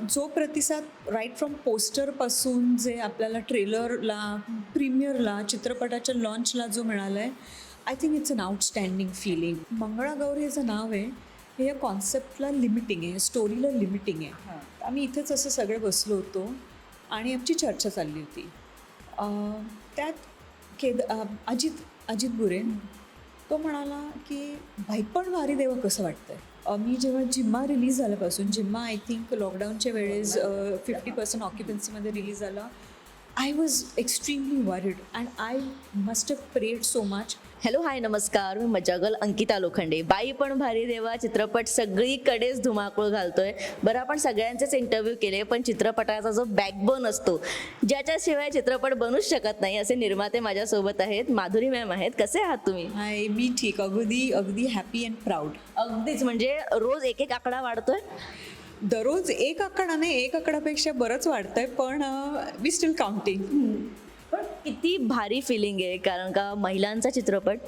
जो प्रतिसाद right from पोस्टरपासून जे आपल्याला ट्रेलरला, प्रीमियरला, चित्रपटाच्या लॉन्चला जो मिळाला आहे, I think it's an outstanding feeling. Mangalagaur हे जे नाव आहे, हे या कॉन्सेप्टला लिमिटिंग आहे, स्टोरीला लिमिटिंग आहे. आम्ही इथेच असं सगळे बसलो होतो आणि आमची चर्चा चालली होती. त्यात अजित बुरे तो म्हणाला की भाईपण भारी देवा कसं वाटतंय. मी जेव्हा जिम्मा रिलीज झाल्यापासून, जिम्मा आय थिंक लॉकडाऊनच्या वेळेस 50% ऑक्युपन्सीमध्ये रिलीज झाला. I was extremely worried and I must have prayed so much. Hello hi नमस्कार, मी मजागल अंकिता लोखंडे. बाई पण भारी देवा चित्रपट सगळीकडेच धुमाकूळ घालतोय. बरं, आपण सगळ्यांचेच इंटरव्ह्यू केले, पण चित्रपटाचा जो बॅकबोन असतो, ज्याच्याशिवाय चित्रपट बनूच शकत नाही, असे निर्माते माझ्यासोबत आहेत. माधुरी मॅम आहेत. कसे आहात तुम्ही? हाय, मी ठीक, अगदी हॅपी अँड प्राऊड. अगदीच, म्हणजे रोज एक एक आकडा वाढतोय. दररोज एक आकडा नाही, एक आकडापेक्षा बरंच वाढतंय, पण वी स्टील काउंटिंग. पण किती भारी फिलिंग आहे, कारण का महिलांचा चित्रपट,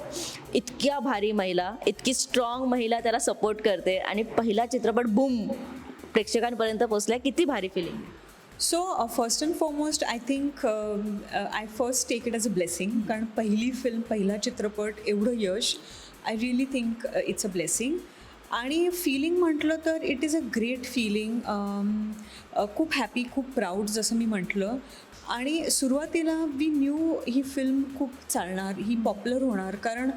इतक्या भारी महिला, इतकी स्ट्रॉंग महिला त्याला सपोर्ट करते आणि पहिला चित्रपट बूम प्रेक्षकांपर्यंत पोहोचला. किती भारी feeling. So first and foremost I think I first take it as a blessing. कारण पहिली फिल्म, पहिला चित्रपट, एवढं यश, I really think it's a blessing. आणि फिलिंग म्हटलं तर it is a great feeling. खूप हॅपी, खूप प्राऊड, जसं मी म्हटलं. आणि सुरुवातीला वी न्यू ही फिल्म खूप चालणार, ही पॉप्युलर होणार. कारण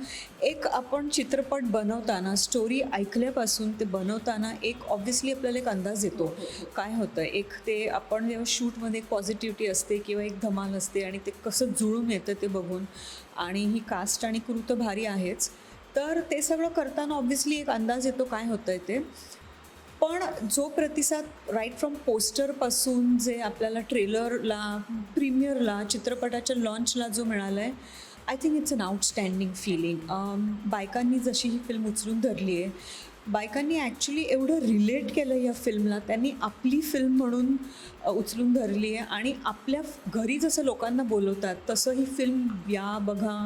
एक आपण चित्रपट बनवताना, स्टोरी ऐकल्यापासून ते बनवताना एक ऑब्व्हियसली आपल्याला एक अंदाज येतो काय होतं. एक ते आपण जेव्हा शूटमध्ये एक पॉझिटिव्हिटी असते किंवा एक धमाल असते आणि ते कसं जुळून येतं ते बघून. आणि ही कास्ट आणि क्रू तर भारी आहेच, तर ते सगळं करताना ऑब्व्हियसली एक अंदाज येतो काय होतं आहे ते. पण जो प्रतिसाद राईट फ्रॉम पोस्टरपासून जे आपल्याला ट्रेलरला, प्रीमियरला, चित्रपटाच्या लॉन्चला जो मिळाला आहे, I think it's an outstanding feeling. बायकांनी जशी ही फिल्म उचलून धरली आहे, बायकांनी ॲक्च्युली एवढं रिलेट केलं या फिल्मला, त्यांनी आपली फिल्म म्हणून उचलून धरली आहे. आणि आपल्या घरी जसं लोकांना बोलवतात तसं ही फिल्म या, बघा,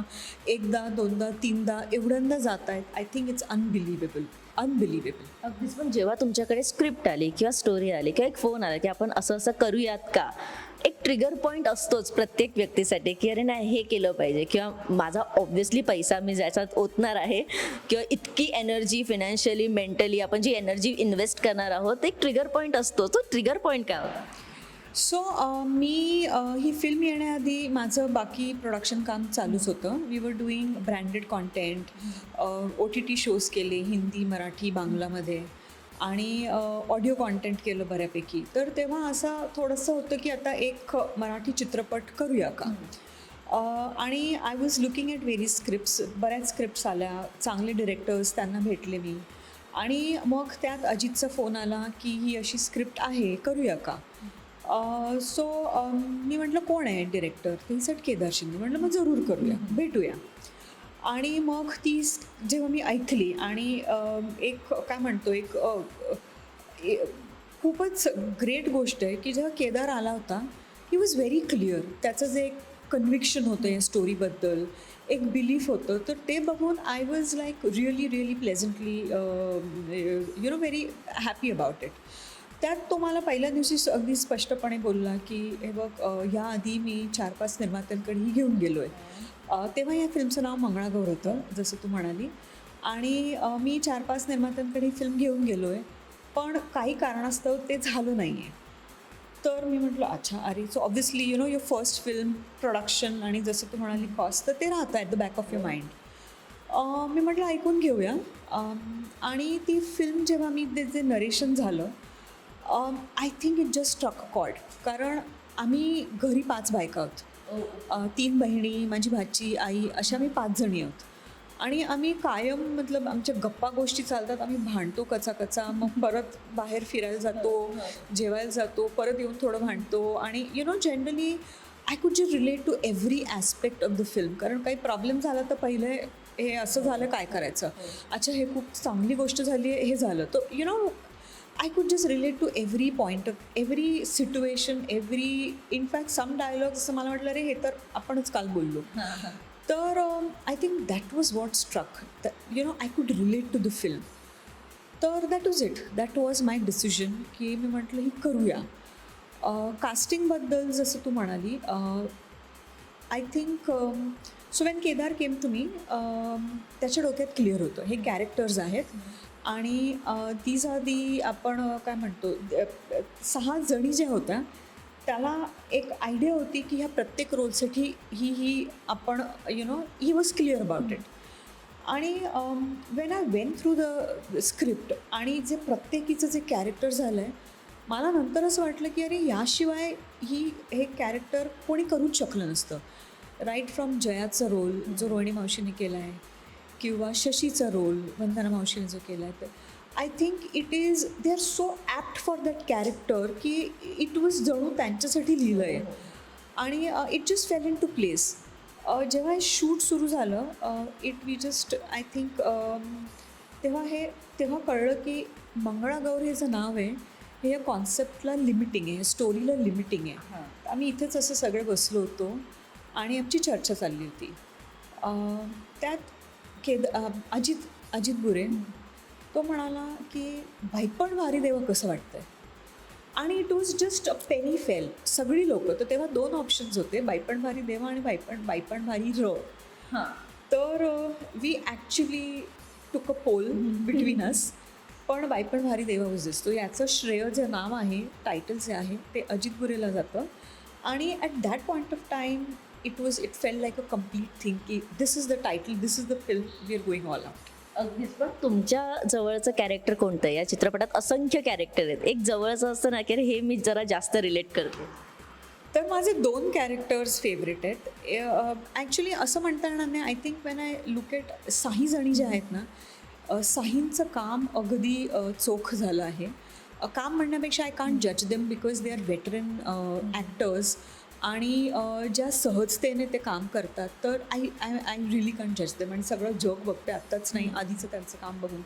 एकदा, दोनदा, तीनदा, एवढ्यांदा जात आहेत. I think it's unbelievable. अगदीच. पण जेव्हा तुमच्याकडे स्क्रिप्ट आली किंवा स्टोरी आली किंवा एक फोन आला की आपण असं असं करूयात का, एक ट्रिगर पॉईंट असतोच प्रत्येक व्यक्तीसाठी की अरे नाही हे केलं पाहिजे, किंवा माझा ऑब्व्हियसली पैसा मी ज्याच्यात ओतणार आहे किंवा इतकी एनर्जी फिनान्शियली, मेंटली आपण जी एनर्जी इन्व्हेस्ट करणार आहोत, एक ट्रिगर पॉईंट असतो. तो ट्रिगर पॉईंट काय होता? सो मी ही फिल्म येण्याआधी माझं बाकी प्रोडक्शन काम चालूच होतं. We were doing branded content, OTT shows केले हिंदी, मराठी, बांगलामध्ये, आणि ऑडिओ कॉन्टेंट केलं बऱ्यापैकी. तर तेव्हा असं थोडंसं होतं की आता एक मराठी चित्रपट करूया का. आणि I was looking at very scripts, बऱ्याच स्क्रिप्ट्स आल्या, चांगले डिरेक्टर्स, त्यांना भेटले मी. आणि मग त्यात अजितचा फोन आला की ही अशी स्क्रिप्ट आहे, करूया का. सो मी म्हटलं कोण आहे डिरेक्टर, ते सेट केदार शिंदे. म्हटलं मग जरूर करूया, भेटूया. आणि मग ती जेव्हा मी ऐकली आणि एक काय म्हणतो, खूपच ग्रेट गोष्ट आहे की जेव्हा केदार आला होता, ही वॉज व्हेरी क्लिअर. त्याचं जे एक कन्व्हिक्शन होतं या स्टोरीबद्दल, एक बिलीफ होतं, तर ते बघून I was like really प्लेझंटली very happy about it. त्यात तो मला पहिल्या दिवशी अगदी स्पष्टपणे बोलला की हे बघ, ह्याआधी मी 4-5 निर्मात्यांकडेही घेऊन गेलो आहे. तेव्हा या फिल्मचं नाव मंगळागौर होतं, जसं तू म्हणाली. आणि मी 4-5 निर्मात्यांकडे ही फिल्म घेऊन गेलो आहे, पण काही कारणास्तव ते झालं नाही आहे. तर मी म्हटलं अच्छा, अरे, so obviously your first film, production आणि जसं तू म्हणाली कॉस्ट, तर ते राहतं at the back of your mind. मी म्हटलं ऐकून घेऊया. आणि ती फिल्म जेव्हा मी जे नरेशन झालं, I think it just struck a chord. कारण आम्ही घरी 5 बायका आहोत, 3 बहिणी, माझी भाची, आई, अशा आम्ही 5 जणी आहोत. आणि आम्ही कायम मतलब आमच्या गप्पा गोष्टी चालतात, आम्ही भांडतो कचा, मग परत बाहेर फिरायला जातो, जेवायला जातो, परत येऊन थोडं भांडतो. आणि generally I could just relate to every aspect of the film. कारण काही प्रॉब्लेम झाला तर पहिले हे असं झालं, काय करायचं, अच्छा हे खूप चांगली गोष्ट झाली आहे, हे झालं, तर I could just relate to every point of every situation, in fact some dialogues असं मला वाटलं, अरे हे तर आपणच काल बोललो. तर I think that was what struck, I could relate to the film. तर दॅट वॉज माय डिसिजन की मी म्हटलं ही करूया. कास्टिंगबद्दल जसं तू म्हणाली, I think so when Kedar came to me, त्याच्या डोक्यात क्लिअर होतं हे कॅरेक्टर्स आहेत आणि तीज आर दी आपण काय म्हणतो 6 जणी ज्या होत्या त्याला एक आयडिया होती की ह्या प्रत्येक रोलसाठी ही आपण he was clear about it. आणि when I went through the script आणि जे प्रत्येकीचं जे कॅरेक्टर झालं आहे, मला नंतर असं वाटलं की अरे याशिवाय हे कॅरेक्टर कोणी करूच शकलं नसतं. राईट फ्रॉम जयाचा रोल जो रोहिणी मावशीने केला आहे किंवा शशीचा रोल वंदना मावशीने जो केला आहे, तर I think they are so apt for that character की इट वॉज जणू त्यांच्यासाठी लिहिलं आहे आणि it just fell in to place. जेव्हा हे शूट सुरू झालं वी जस्ट आय थिंक तेव्हा कळलं की मंगळागौर हे जे नाव आहे हे या कॉन्सेप्टला लिमिटिंग आहे, स्टोरीला लिमिटिंग आहे. आम्ही इथेच असं सगळे बसलो होतो आणि आमची चर्चा चालली होती. त्यात अजित बुरे तो म्हणाला की बायपण भारी देवा कसं वाटतंय, आणि it was just a penny fail. सगळी लोकं, तर तेव्हा 2 ऑप्शन्स होते, बायपण भारी देवा आणि बायपण भारी र. तर we actually took a poll between us, पण बायपण भारी देवा वॉज दिसतो. याचं श्रेय जे नाव आहे, टायटल जे आहे ते अजित बुरेला जातं. आणि at that point of time it felt like a complete thing की this is the title, this is the film, we are going all out. अगदीच. पण तुमच्या जवळचं कॅरेक्टर कोणतं आहे? या चित्रपटात असंख्य कॅरेक्टर आहेत, एक जवळचं असतं ना की अरे हे मी जरा जास्त रिलेट करते. तर माझे 2 कॅरेक्टर्स फेवरेट आहेत. ॲक्च्युली असं म्हणता येणार नाही. I think when I look at 6 जणी ज्या आहेत ना, 6चं काम अगदी चोख झालं आहे. काम म्हणण्यापेक्षा आय कांट जज them because they are veteran actors आणि ज्या सहजतेने ते काम करतात, तर आय रिली कांट जज देम. आणि सगळं जग बघते, आत्ताच नाही आधीचं त्यांचं काम बघून.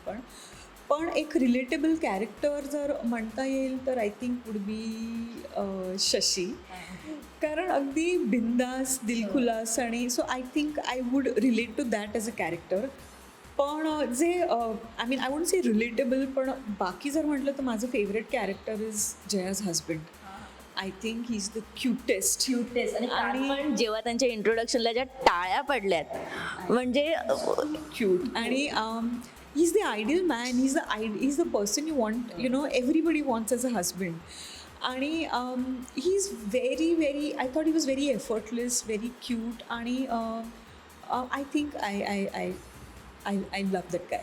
पण एक रिलेटेबल कॅरेक्टर जर म्हणता येईल तर I think would be Shashi, कारण अगदी बिंदास, दिलखुलास, आणि so I think I would relate to that as a character. पण जे आय वोंट से रिलेटेबल, पण बाकी जर म्हटलं तर माझं favourite character is Jaya's husband. I think he is the cutest. आणि जेव्हा त्यांच्या इंट्रोडक्शनला ज्या टाळ्या पडल्यात, म्हणजे क्यूट. आणि he is the ideal man, he is the person you want, everybody wants as a husband. आणि he is very I thought he was very effortless, very cute. आणि I think I love that guy.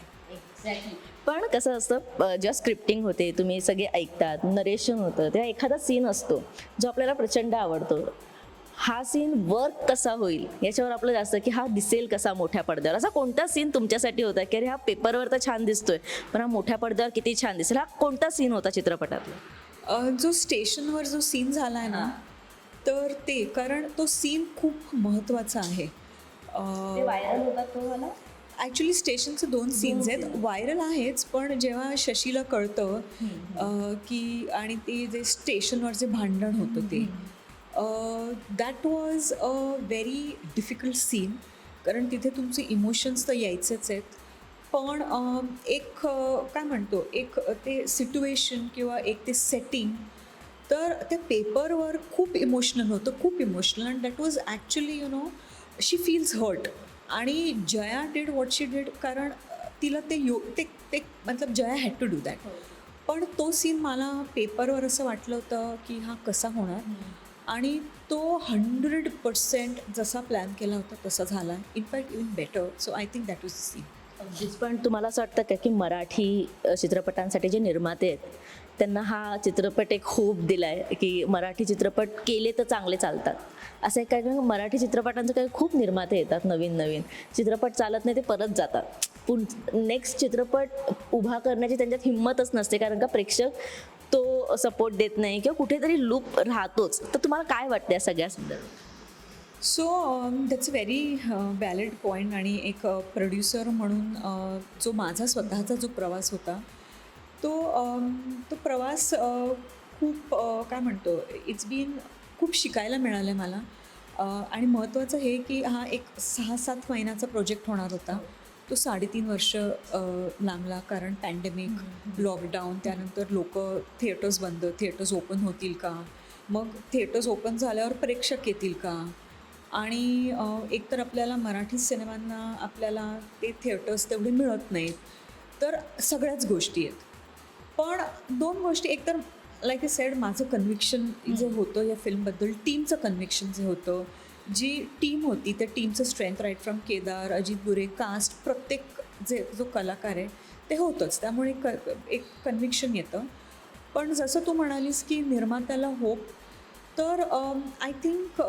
पण कसं असतं, जेव्हा scripting होते, तुम्ही सगळे ऐकतात, नरेशन होतं, तेव्हा एखादा सीन असतो जो आपल्याला प्रचंड आवडतो. हा सीन वर्क कसा होईल याच्यावर आपलं जास्त, की हा दिसेल कसा मोठ्या पडद्यावर. असा कोणता सीन तुमच्यासाठी होता की अरे हा पेपरवर तर छान दिसतोय, पण हा मोठ्या पडद्यावर किती छान दिसेल? हा कोणता सीन होता चित्रपटातला? जो स्टेशनवर जो सीन झाला आहे ना, तर ते, कारण तो सीन खूप महत्त्वाचा आहे. व्हायरल होता तो मला. ॲक्च्युली स्टेशनचे 2 सीन्स आहेत, व्हायरल आहेच. पण जेव्हा शशीला कळतं की, आणि ते जे स्टेशनवर जे भांडण होतं ते, that was a very difficult scene, कारण तिथे तुमचे इमोशन्स तर यायचेच आहेत. पण एक काय म्हणतो, एक ते सिच्युएशन किंवा एक ते सेटिंग, तर त्या पेपरवर खूप इमोशनल होतं, खूप emotional. And that was actually she feels hurt. आणि Jaya did what she did, कारण तिला ते मतलब Jaya had to do that. पण तो सीन मला पेपरवर असं वाटलं होतं की हा कसा होणार, आणि तो 100% जसा प्लॅन केला होता तसा झाला, in fact even better. So I think that was the scene. पण तुम्हाला असं वाटतं का की मराठी चित्रपटांसाठी जे निर्माते आहेत त्यांना हा चित्रपट एक होप दिला आहे की मराठी चित्रपट केले तर चांगले चालतात, असं एक काय? मराठी चित्रपटांचं काही खूप निर्माते येतात, नवीन चित्रपट चालत नाही, ते परत जातात. नेक्स्ट चित्रपट उभा करण्याची त्यांच्यात हिंमतच नसते, कारण का प्रेक्षक तो सपोर्ट देत नाही किंवा कुठेतरी लूप राहतोच. तर तुम्हाला काय वाटतं या सगळ्या संदर्भात? So that's a very valid point. आणि एक प्रोड्युसर म्हणून जो माझा स्वतःचा जो प्रवास होता, तो प्रवास खूप काय म्हणतो, इट्स बीन खूप शिकायला मिळालं आहे मला. आणि महत्त्वाचं हे की हा एक 6-7 महिन्याचा प्रोजेक्ट होणार होता. तो 3.5 वर्ष लांबला, कारण पॅन्डेमिक, लॉकडाऊन, त्यानंतर लोक थिएटर्स बंद, थिएटर्स ओपन होतील का, मग थिएटर्स ओपन झाल्यावर प्रेक्षक येतील का, आणि एकतर आपल्याला मराठी सिनेमांना आपल्याला ते थिएटर्स तेवढे मिळत नाहीत, तर सगळ्याच गोष्टी आहेत. पण 2 गोष्टी, एकतर लाईक आय सेड, माझं कन्व्हिक्शन जे होतं या फिल्मबद्दल, टीमचं कन्व्हिक्शन जे होतं, जी टीम होती त्या टीमचं strength, right from Kedar, Ajit Bure, cast, प्रत्येक जो कलाकार आहे ते होतंच, त्यामुळे एक कन्व्हिक्शन येतं. पण जसं तू म्हणालीस की निर्मात्याला होप, तर आय थिंक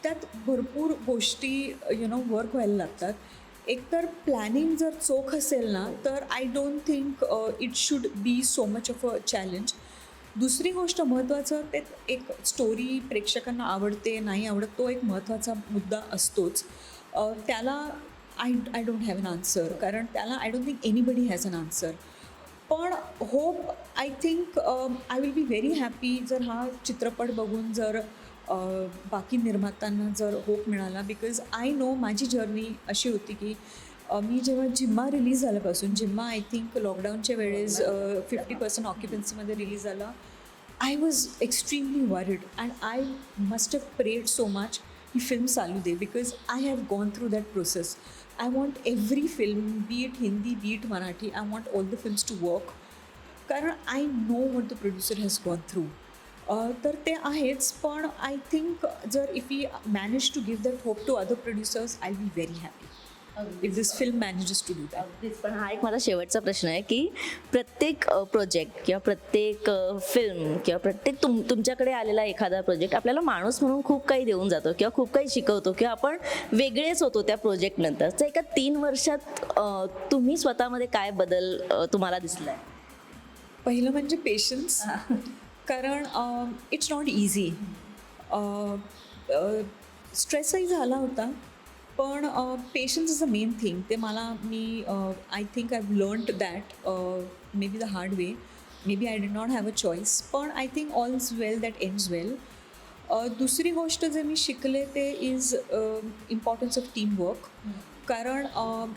त्यात भरपूर गोष्टी वर्क व्हायला लागतात. एकतर प्लॅनिंग जर चोख असेल ना, तर I don't think it should be so much of a challenge. दुसरी गोष्ट महत्त्वाचं, ते एक स्टोरी प्रेक्षकांना आवडते नाही आवडत, तो एक महत्त्वाचा मुद्दा असतोच. त्याला I don't have an answer, कारण त्याला I don't think anybody has an answer. पण hope, I think I will be very happy जर हा चित्रपट बघून जर बाकी निर्मात्यांना जर होप मिळाला, बिकॉज आय नो माझी जर्नी अशी होती की मी जेव्हा जिम्मा रिलीज झाल्यापासून, जिम्मा आय थिंक लॉकडाऊनच्या वेळेस 50% ऑक्युपन्सीमध्ये रिलीज झाला, I was extremely worried and I must have prayed so much ही फिल्म चालू दे, because I have gone through that process. I want every film, be it Hindi, be it Marathi, I want all the films to work, कारण I know what the producer has gone through. तर ते आहेच, पण I think जर if you manage to give that hope to other producers, I will be very happy if this film manages to do that. अगदीच. पण हा एक माझा शेवटचा प्रश्न आहे की प्रत्येक प्रोजेक्ट किंवा प्रत्येक फिल्म किंवा प्रत्येक तुमच्याकडे आलेला एखादा प्रोजेक्ट आपल्याला माणूस म्हणून खूप काही देऊन जातो किंवा खूप काही शिकवतो किंवा आपण वेगळेच होतो त्या प्रोजेक्टनंतर. तर एका 3 वर्षात तुम्ही स्वतःमध्ये काय बदल तुम्हाला दिसला आहे? पहिलं म्हणजे पेशन्स, कारण इट्स नॉट इझी. स्ट्रेसही झाला होता, पण patience is a main thing. ते मी I think I have learned that maybe the hard way, maybe I did not have a choice, पण I think all is well that ends well. दुसरी गोष्ट जे मी शिकले ते is importance of team work, कारण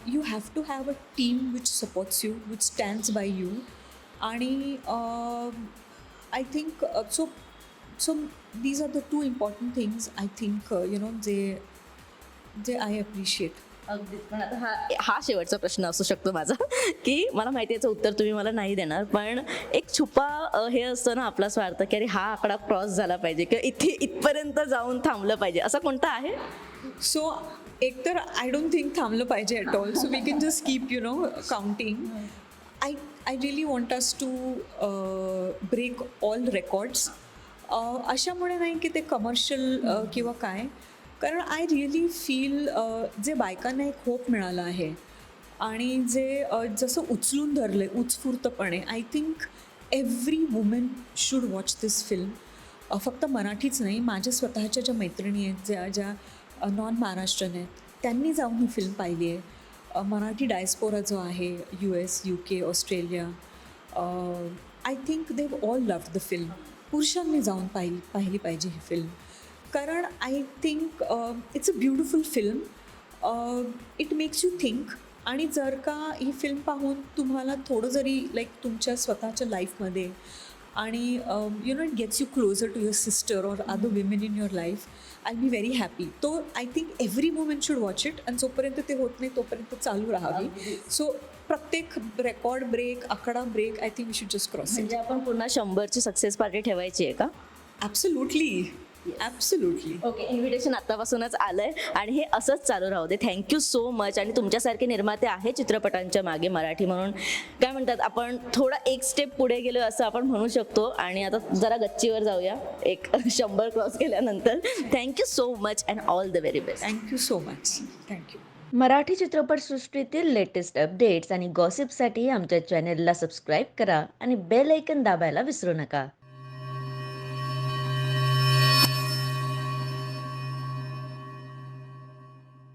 you have to have a team which supports you, which stands by you, आणि I think so these R the 2 important things I think जे I appreciate. अगदीच. पण आता हा शेवटचा प्रश्न असू शकतो माझा की मला माहिती आहे याचं उत्तर तुम्ही मला नाही देणार, पण एक छुपा हे असतं ना आपला स्वार्थ, की अरे हा आकडा क्रॉस झाला पाहिजे किंवा इथपर्यंत जाऊन थांबलं पाहिजे, असं कोणतं आहे? सो एकतर आय डोंट थिंक थांबलं पाहिजे at all, so we can just keep counting. I really want us to break all records. अशामुळे नाही की ते कमर्शियल किंवा काय, कारण आय रिअली फील जे बायकांना एक होप मिळाला आहे आणि जे जसं उचलून धरलं आहे उत्स्फूर्तपणे, I think every women should watch this film. फक्त मराठीच नाही, माझ्या स्वतःच्या ज्या मैत्रिणी आहेत, ज्या नॉन महाराष्ट्रीयन आहेत, त्यांनी जाऊन ही फिल्म पाहिली आहे. मराठी डायस्पोरा जो आहे, US, UK, Australia, I think they all love the film. पुरुषांनी जाऊन पाहिली पाहिजे ही फिल्म, कारण I think it's a beautiful film. It makes you think, आणि जर का ही फिल्म पाहून तुम्हाला थोडं जरी लाईक तुमच्या स्वतःच्या लाईफमध्ये आणि it gets you closer to your sister or other women in your life, I be very happy. तो I think every woman should watch it, आणि जोपर्यंत ते होत नाही तोपर्यंत चालू राहावी. सो प्रत्येक रेकॉर्ड ब्रेक, आकडा break, I think we should just cross. म्हणजे आपण पुन्हा 100ची सक्सेस पार्टी ठेवायची आहे का? Absolutely, absolutely. ओके, इन्व्हिटेशन आत्तापासूनच आलं आहे आणि हे असंच चालू राहू दे. Thank you so much. आणि तुमच्यासारखे निर्माते आहे चित्रपटांच्या मागे मराठी म्हणून, काय म्हणतात, आपण थोडा एक स्टेप पुढे गेलो असं आपण म्हणू शकतो. आणि आता जरा गच्चीवर जाऊया एक 100 क्रॉस केल्यानंतर. Thank you so much and all the very best. Thank you so much. Thank you. Marathi चित्रपटसृष्टीतील लेटेस्ट अपडेट्स आणि गॉसिपसाठी आमच्या चॅनेलला सबस्क्राईब करा आणि बेल ऐकन दाबायला विसरू नका.